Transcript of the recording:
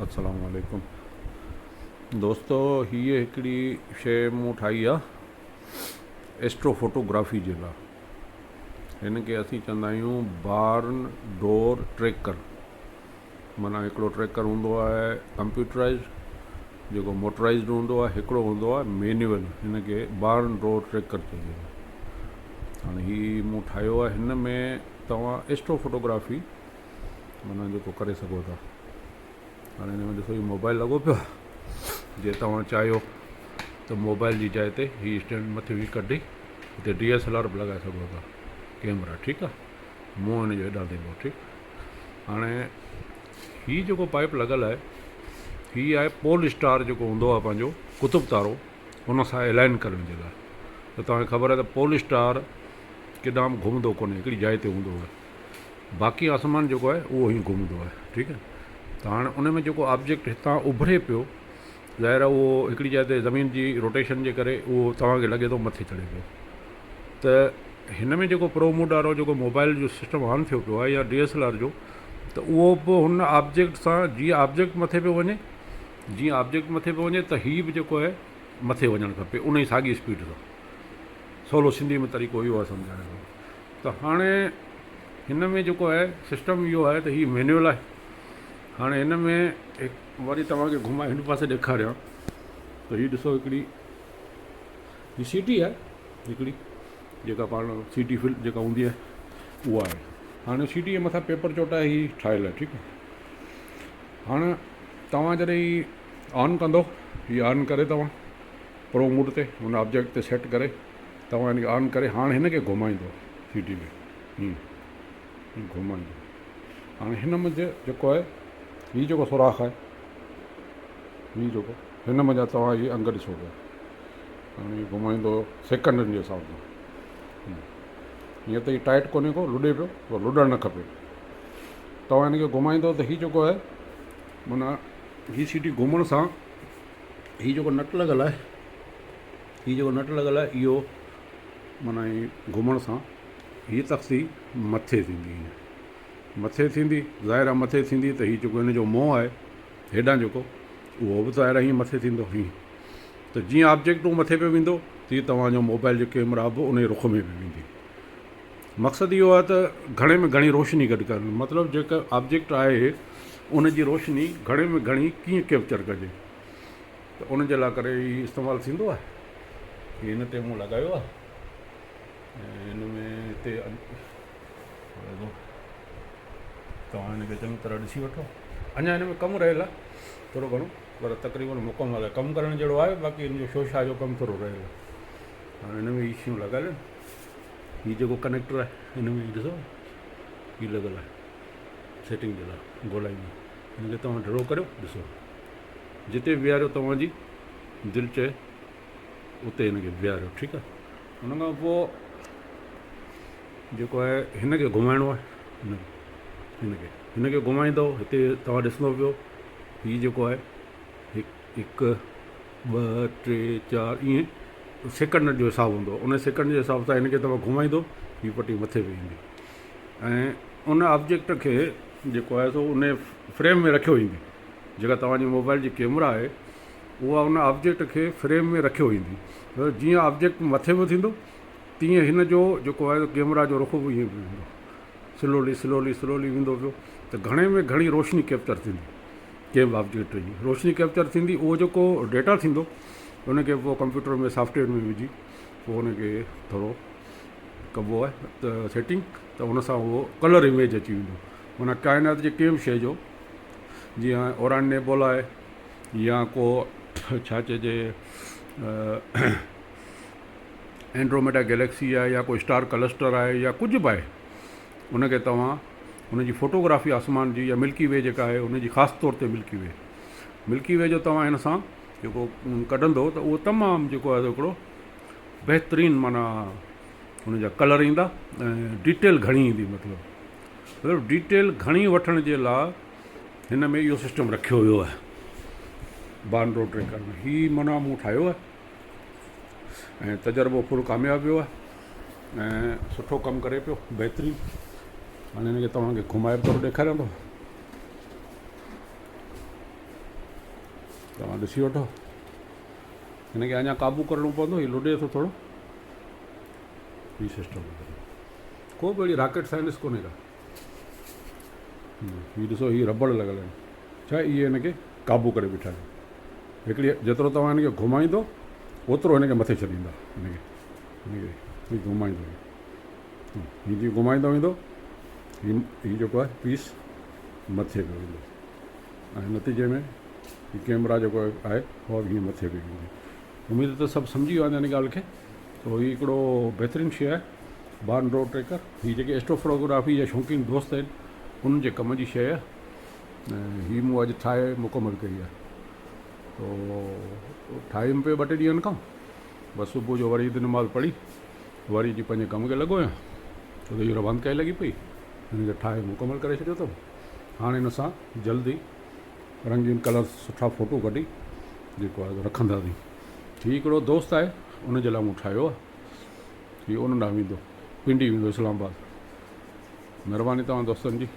अस्सलाम वालेकुम दोस्तो, हीअ हिकिड़ी शइ मूं ठाही आहे एस्ट्रोफोटोग्राफी जे लाइ। हिन खे असीं चवंदा आहियूं बार्न डोर ट्रैकर। माना हिकिड़ो ट्रैकर हूंदो आहे कंप्यूटराइज़, जेको मोटराइज़ड हूंदो आहे, हिकिड़ो हूंदो आहे मैनुअल। हिन खे बार्न डोर ट्रैकर चइबो आहे। हाणे हीअ मूं ठाहियो आहे। हिन में तव्हां एस्ट्रोफोटोग्राफी माना जेको करे सघो था। हाणे हिन में ॾिसो, हीउ मोबाइल लॻो पियो आहे। जे तव्हां चाहियो त मोबाइल जी जाइ ते हीअ स्टैंड मथे बि कढी हिते DSLR बि लॻाए सघो था, कैमरा। ठीकु आहे, मुंहुं हिन जो हेॾां थींदो। ठीकु। हाणे हीअ जेको पाइप लॻल आहे, हीअ आहे पोल स्टार जेको हूंदो आहे पंहिंजो कुतुब तारो, हुन सां अलाइन करण जे लाइ। त तव्हांखे ख़बर आहे त पोल स्टार केॾांहुं बि घुमंदो कोन्हे, हिकिड़ी जाइ ते हूंदो आहे। बाक़ी आसमान जेको आहे उहो ई घुमंदो आहे। ठीकु आहे। त हाणे उन में जेको ऑब्जेक्ट हितां उभरे पियो, ज़ाहिर आहे उहो हिकिड़ी जाइ ते ज़मीन जी रोटेशन जे करे उहो तव्हांखे लॻे थो मथे चढ़े पियो। त हिन में जेको प्रो मूड वारो जेको मोबाइल जो सिस्टम ऑन थियो पियो आहे या DSLR जो, त उहो बि हुन ऑब्जेक्ट सां जीअं ऑब्जेक्ट मथे पियो वञे, जीअं ऑब्जेक्ट मथे पियो वञे त हीअ बि जेको आहे मथे वञणु खपे उन ई साॻी स्पीड सां। सवलो सिंधी में तरीक़ो इहो आहे सम्झाइण जो। त हाणे हिन में जेको आहे सिस्टम इहो आहे त हीअ मैनुअल आहे। हाणे हिन में वरी तव्हांखे घुमाए हिन पासे ॾेखारियां त हीअ ॾिसो, हिकिड़ी हीअ सीटी आहे, हिकिड़ी जेका पाण सीटी फिल जेका हूंदी आहे उहा आहे। हाणे सीटी जे मथां पेपर चोटाए हीअ ठाहियलु आहे। ठीकु आहे। हाणे तव्हां जॾहिं हीअ ऑन कंदो, हीअ ऑन करे तव्हां प्रो मूड ते हुन ऑब्जेक्ट ते सेट करे तव्हां हिन खे ऑन करे हाणे हिन खे घुमाईंदो सीटी में, हीअं घुमाईंदो। हाणे हिन में जेको आहे हीअ जेको सुराख आहे, हीअ जेको हिन में तव्हां हीअ अंग ॾिसो पिया। हाणे घुमाईंदो सेकंडनि जे हिसाब सां। हीअं त हीअ टाइट कोन्हे को, लुॾे पियो, पर लुॾणु न खपे। तव्हां हिन खे घुमाईंदो त हीअ जेको आहे माना हीअ सीटी घुमण सां हीअ जेको नट लॻल आहे, हीअ जेको नट लॻल आहे इहो माना हीअ घुमण सां हीअ तख़्ती मथे थींदी, मथे थींदी। ज़ाहिर आहे मथे थींदी त हीअ जेको हिन जो मोह आहे हेॾां जेको, उहो बि ज़ाहिर आहे हीअं मथे थींदो। हीअं त जीअं ऑब्जेक्ट मथे पियो वेंदो तीअं तव्हांजो मोबाइल जो कैमरा बि उन रुख में बि वेंदी। मक़सदु इहो आहे त घणे में घणी रोशनी गॾु करणु, मतिलबु जेका ऑब्जेक्ट आहे उन जी रोशनी घणे में घणी कीअं कैप्चर कजे, त उन जे लाइ करे हीअ इस्तेमालु थींदो आहे। हीअ हिन ते मूं लॻायो आहे ऐं हिन में हिते तव्हां हिन खे चङी तरह ॾिसी वठो। अञा हिन में कमु रहियल आहे थोरो घणो, पर तक़रीबन मुकमल आहे। कमु करण जहिड़ो आहे, बाक़ी हिन जो शोशा जो कमु थोरो रहियल आहे। हाणे हिन में हीअ शयूं लॻियल आहिनि। हीअ जेको कनेक्टर आहे हिन में ॾिसो, हीअ लॻियल आहे सेटिंग जे लाइ ॻोल्हाईंदी। हिन खे तव्हां ड्रो करियो, ॾिसो जिते बीहारियो तव्हांजी दिलि चए उते हिन खे बीहारियो। ठीकु आहे। हुन खां पोइ जेको आहे हिन खे घुमाइणो आहे। हिन खे घुमाईंदो, हिते तव्हां ॾिसंदो पियो हीअ जेको आहे हिकु ॿ टे चारि ईअं सेकंड जो हिसाबु हूंदो। उन सेकंड जे हिसाब सां हिन खे तव्हां घुमाईंदो, हीअ पटी मथे वेंदी ऐं उन ऑब्जेक्ट खे जेको आहे सो उन फ्रेम में रखियो ईंदी। जेका तव्हांजी मोबाइल जी कैमरा आहे उहा उन ऑब्जेक्ट खे फ्रेम में रखियो ईंदी। जीअं ऑब्जेक्ट मथे में थींदो तीअं हिन जो जेको आहे कैमरा जो रुख बि ईअं वेंदो, स्लोली स्लोली स्लोली वेंदो पियो। त घणे में घणी रोशनी कैप्चर थींदी, कंहिं बि ऑब्जेक्ट जी रोशनी कैप्चर थींदी। उहो जेको डेटा थींदो उनखे पोइ कंप्यूटर में सॉफ्टवेयर में विझी पोइ उनखे थोरो कबो आहे त सेटिंग, त उन सां उहो कलर इमेज अची वेंदो। माना काइनात जी कंहिं बि शइ जो, जीअं ओरान नेबोला आहे या को छा चइजे एंड्रोमेडा गैलेक्सी आहे या कोई स्टार क्लस्टर आहे या कुझु बि आहे, उनखे तव्हां उनजी फ़ोटोग्राफी आसमान जी या मिल्की वे जेका आहे उनजी ख़ासि तौर ते मिल्की वे जो तव्हां हिन सां जेको कढंदो त उहो तमामु जेको आहे हिकिड़ो बहितरीनु माना हुनजा कलर ईंदा ऐं डिटेल घणी ईंदी। मतिलबु डिटेल घणी वठण जे लाइ हिन में इहो सिस्टम रखियो वियो आहे बार्न डोर ट्रैकर में। हीअ माना मूं ठाहियो आहे ऐं तजुर्बो फुल कामयाबु वियो आहे ऐं सुठो कमु करे पियो, बहितरीनु। हाणे हिन खे तव्हांखे घुमाए थोरो ॾेखारियां थो। तव्हां ॾिसी वठो हिनखे अञा क़ाबू करिणो पवंदो हीउ लुॾे थो थोरो हीउ सिस्टम को बि अहिड़ी रॉकेट साइंस कोन्हे का हीउ ॾिसो हीउ रबड़ लॻल आहिनि छा इहे हिनखे क़ाबू करे बीठा आहिनि हिकिड़ी जेतिरो तव्हां हिनखे घुमाईंदो ओतिरो हिनखे मथे छॾींदा हिनखे घुमाईंदो हीअं जीअं घुमाईंदो वेंदो हीउ जेको आहे पीस मथे पियो वेंदो ऐं नतीजे में हीउ कैमरा जेको आहे उहो हीअं मथे बि वेंदी उमेदु त सभु सम्झी विया आहिनि हिन ॻाल्हि खे त हीउ हिकिड़ो बहितरीनु शइ आहे बार्न रो ट्रेकर हीअ जेके एस्ट्रोफोटोग्राफी जा शौक़ीन दोस्त आहिनि उन्हनि जे कम जी शइ आहे ऐं हीअ मूं अॼु ठाहे मुकमल कई आहे तो ठाही पियो 2 टे ॾींहंनि खां बसि सुबुह जो वरी दिन माल पढ़ी वरी जी पंहिंजे कम खे लॻो आहियां छो त इहो रवान कई लॻी पई हिनखे ठाहे मुकमल करे छॾियो अथमि हाणे हिन सां जल्दी रंगीन कलर सुठा फ़ोटो कढी जेको आहे रखंदासीं हीउ हिकिड़ो दोस्त आहे उनजे लाइ मूं ठाहियो आहे हीउ उन ॾांहुं वेंदो पिंडी वेंदो इस्लामाबाद महिरबानी तव्हां दोस्तनि जी